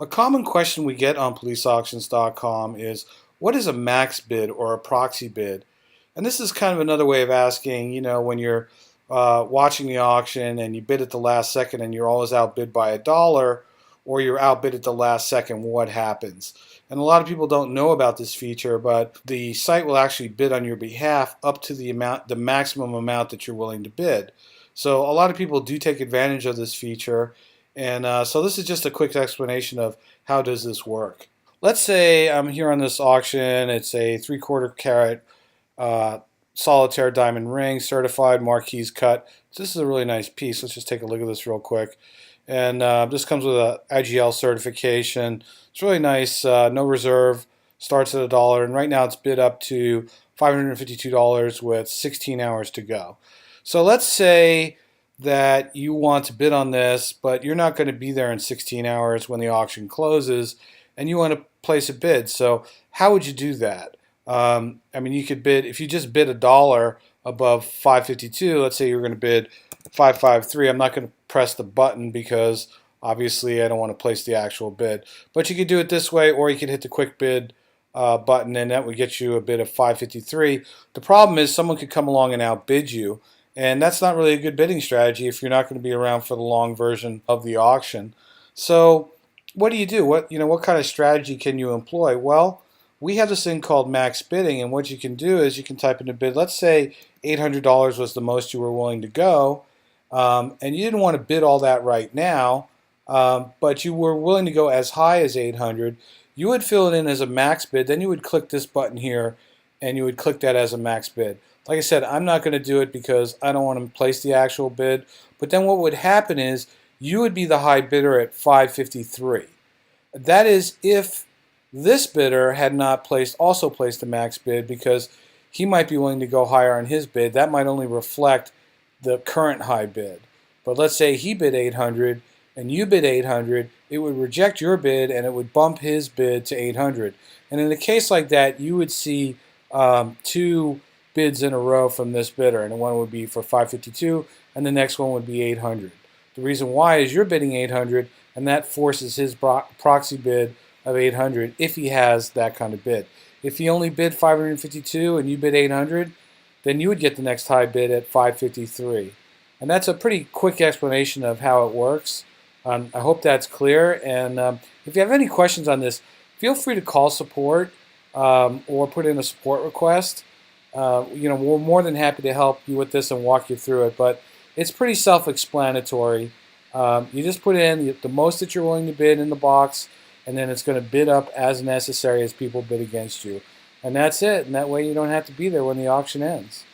A common question we get on PoliceAuctions.com is, what is a max bid or a proxy bid? And this is kind of another way of asking, when you're watching the auction and you bid at the last second and you're always outbid by $1, or you're outbid at the last second, what happens? And a lot of people don't know about this feature, but the site will actually bid on your behalf up to the maximum amount that you're willing to bid. So a lot of people do take advantage of this feature, and so this is just a quick explanation of how does this work. Let's say I'm here on this auction. It's a 3/4 carat solitaire diamond ring, certified, marquise cut. So this is a really nice piece. Let's just take a look at this real quick. And this comes with a IGL certification. It's really nice. No reserve. Starts at $1, and right now it's bid up to $552 with 16 hours to go. So let's say that you want to bid on this, but you're not going to be there in 16 hours when the auction closes, and you want to place a bid. So how would you do that? You could bid, if you just bid $1 above 552, let's say you're going to bid 553. I'm not going to press the button because obviously I don't want to place the actual bid. But you could do it this way, or you could hit the quick bid button, and that would get you a bid of 553. The problem is someone could come along and outbid you, and that's not really a good bidding strategy if you're not going to be around for the long version of the auction. So what do you do? What kind of strategy can you employ? Well, we have this thing called max bidding, and what you can do is you can type in a bid. Let's say $800 was the most you were willing to go, and you didn't want to bid all that right now, but you were willing to go as high as 800. You would fill it in as a max bid, then you would click this button here, and you would click that as a max bid. Like I said, I'm not going to do it because I don't want to place the actual bid, but then what would happen is you would be the high bidder at 553. That is if this bidder had not also placed a max bid, because he might be willing to go higher on his bid. That might only reflect the current high bid. But let's say he bid 800 and you bid 800, it would reject your bid and it would bump his bid to 800. And in a case like that, you would see two bids in a row from this bidder, and one would be for 552 and the next one would be 800. The reason why is you're bidding 800, and that forces his proxy bid of 800 if he has that kind of bid. If he only bid 552 and you bid 800, then you would get the next high bid at 553. And that's a pretty quick explanation of how it works. I hope that's clear, and if you have any questions on this, feel free to call support or put in a support request. We're more than happy to help you with this and walk you through it, but it's pretty self-explanatory. You just put in the most that you're willing to bid in the box, and then it's going to bid up as necessary as people bid against you. And that's it, and that way you don't have to be there when the auction ends.